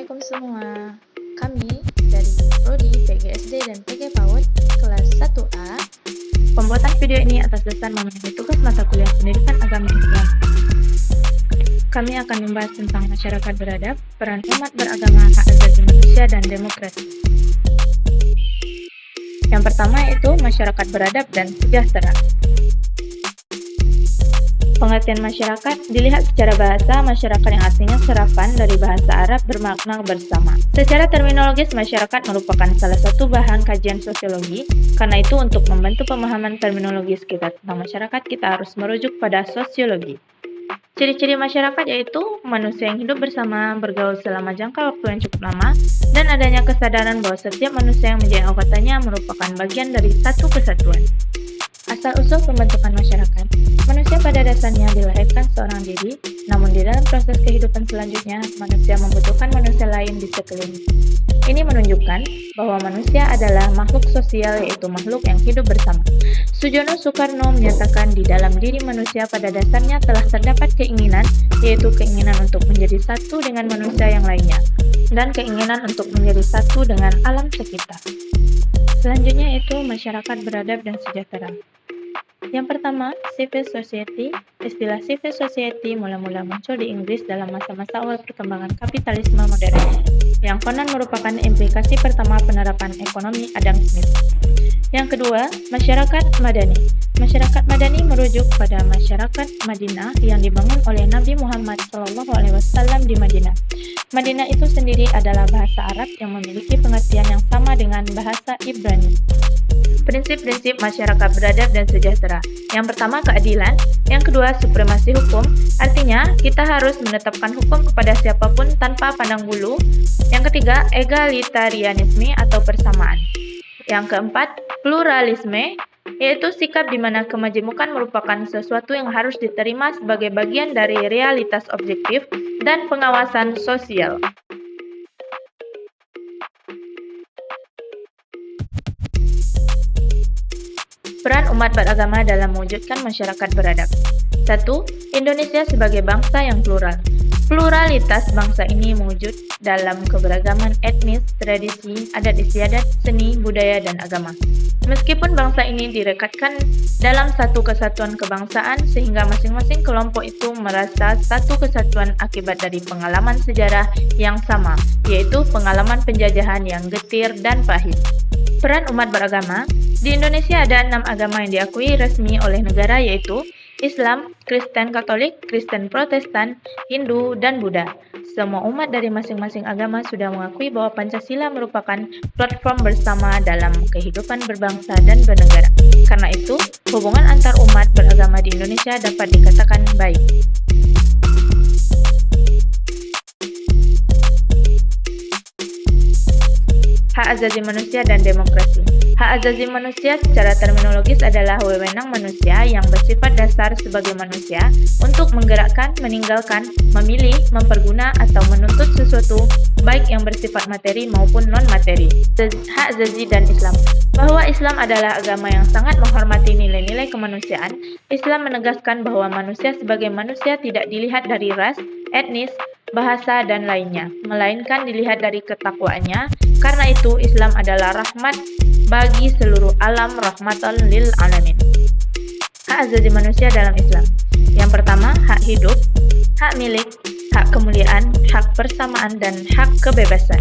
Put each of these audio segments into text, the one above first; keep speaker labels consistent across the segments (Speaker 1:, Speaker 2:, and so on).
Speaker 1: Assalamualaikum semua. Kami dari Prodi PGSD dan PG PAUD kelas 1A. Pembuatan video ini atas dasar memenuhi tugas mata kuliah Pendidikan Agama Islam. Kami akan membahas tentang masyarakat beradab, peran umat beragama, hak asasi manusia, dan demokrasi. Yang pertama yaitu masyarakat beradab dan sejahtera. Pengertian masyarakat dilihat secara bahasa, masyarakat yang artinya serapan dari bahasa Arab bermakna bersama. Secara terminologis, masyarakat merupakan salah satu bahan kajian sosiologi. Karena itu, untuk membantu pemahaman terminologis kita tentang masyarakat, kita harus merujuk pada sosiologi. Ciri-ciri masyarakat yaitu manusia yang hidup bersama, bergaul selama jangka waktu yang cukup lama, dan adanya kesadaran bahwa setiap manusia yang menjadi anggotanya merupakan bagian dari satu kesatuan. Asal-usul pembentukan masyarakat. Manusia pada dasarnya dilahirkan seorang diri, namun di dalam proses kehidupan selanjutnya, manusia membutuhkan manusia lain di sekeliling. Ini menunjukkan bahwa manusia adalah makhluk sosial, yaitu makhluk yang hidup bersama. Sujono Soekarno menyatakan di dalam diri manusia pada dasarnya telah terdapat keinginan, yaitu keinginan untuk menjadi satu dengan manusia yang lainnya, dan keinginan untuk menjadi satu dengan alam sekitar. Selanjutnya yaitu masyarakat beradab dan sejahtera. Yang pertama, civil society. Istilah civil society mula-mula muncul di Inggris dalam masa-masa awal perkembangan kapitalisme modern, yang konon merupakan implikasi pertama penerapan ekonomi Adam Smith. Yang kedua, masyarakat madani. Masyarakat madani merujuk pada masyarakat Madinah yang dibangun oleh Nabi Muhammad SAW di Madinah. Madinah itu sendiri adalah bahasa Arab yang memiliki pengertian yang sama dengan bahasa Ibrani. Prinsip-prinsip masyarakat beradab dan sejahtera. Yang pertama, keadilan. Yang kedua, supremasi hukum. Artinya, kita harus menetapkan hukum kepada siapapun tanpa pandang bulu. Yang ketiga, egalitarianisme atau persamaan. Yang keempat, pluralisme, yaitu sikap di mana kemajemukan merupakan sesuatu yang harus diterima sebagai bagian dari realitas objektif dan pengawasan sosial. Peran umat beragama dalam mewujudkan masyarakat beradab. 1. Indonesia sebagai bangsa yang plural. Pluralitas bangsa ini mewujud dalam keberagaman etnis, tradisi, adat istiadat, seni, budaya, dan agama. Meskipun bangsa ini direkatkan dalam satu kesatuan kebangsaan sehingga masing-masing kelompok itu merasa satu kesatuan akibat dari pengalaman sejarah yang sama, yaitu pengalaman penjajahan yang getir dan pahit. Peran umat beragama. Di Indonesia ada 6 agama yang diakui resmi oleh negara, yaitu Islam, Kristen Katolik, Kristen Protestan, Hindu, dan Buddha. Semua umat dari masing-masing agama sudah mengakui bahwa Pancasila merupakan platform bersama dalam kehidupan berbangsa dan bernegara. Karena itu, hubungan antar umat beragama di Indonesia dapat dikatakan baik. Hak asasi manusia dan demokrasi. Hak asasi manusia secara terminologis adalah wewenang manusia yang bersifat dasar sebagai manusia untuk menggerakkan, meninggalkan, memilih, memperguna, atau menuntut sesuatu, baik yang bersifat materi maupun non-materi. Hak asasi dan Islam. Bahwa Islam adalah agama yang sangat menghormati nilai-nilai kemanusiaan, Islam menegaskan bahwa manusia sebagai manusia tidak dilihat dari ras, etnis, bahasa, dan lainnya, melainkan dilihat dari ketakwaannya. Karena itu, Islam adalah rahmat bagi seluruh alam, rahmatan lil alamin. Hak asasi manusia dalam Islam. Yang pertama, hak hidup, hak milik, hak kemuliaan, hak persamaan, dan hak kebebasan.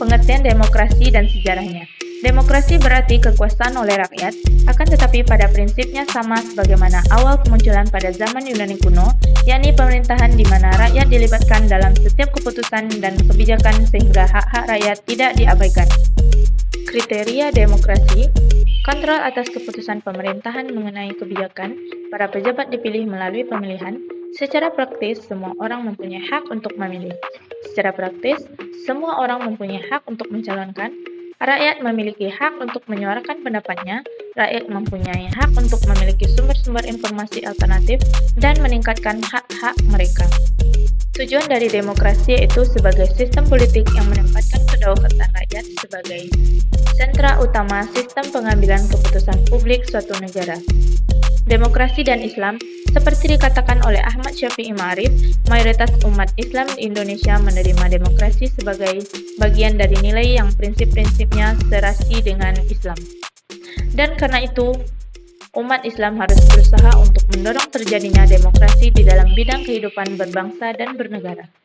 Speaker 1: Pengertian demokrasi dan sejarahnya. Demokrasi berarti kekuasaan oleh rakyat, akan tetapi pada prinsipnya sama sebagaimana awal kemunculan pada zaman Yunani kuno, yakni pemerintahan di mana rakyat dilibatkan dalam setiap keputusan dan kebijakan sehingga hak-hak rakyat tidak diabaikan. Kriteria demokrasi, kontrol atas keputusan pemerintahan mengenai kebijakan, para pejabat dipilih melalui pemilihan. Secara praktis, semua orang mempunyai hak untuk memilih. Secara praktis, semua orang mempunyai hak untuk mencalonkan. Rakyat memiliki hak untuk menyuarakan pendapatnya, rakyat mempunyai hak untuk memiliki sumber-sumber informasi alternatif, dan meningkatkan hak-hak mereka. Tujuan dari demokrasi yaitu sebagai sistem politik yang menempatkan kedaulatan rakyat sebagai sentra utama sistem pengambilan keputusan publik suatu negara. Demokrasi dan Islam, seperti dikatakan oleh Ahmad Syafi'i Ma'arif, mayoritas umat Islam di Indonesia menerima demokrasi sebagai bagian dari nilai yang prinsip-prinsipnya serasi dengan Islam. Dan karena itu, umat Islam harus berusaha untuk mendorong terjadinya demokrasi di dalam bidang kehidupan berbangsa dan bernegara.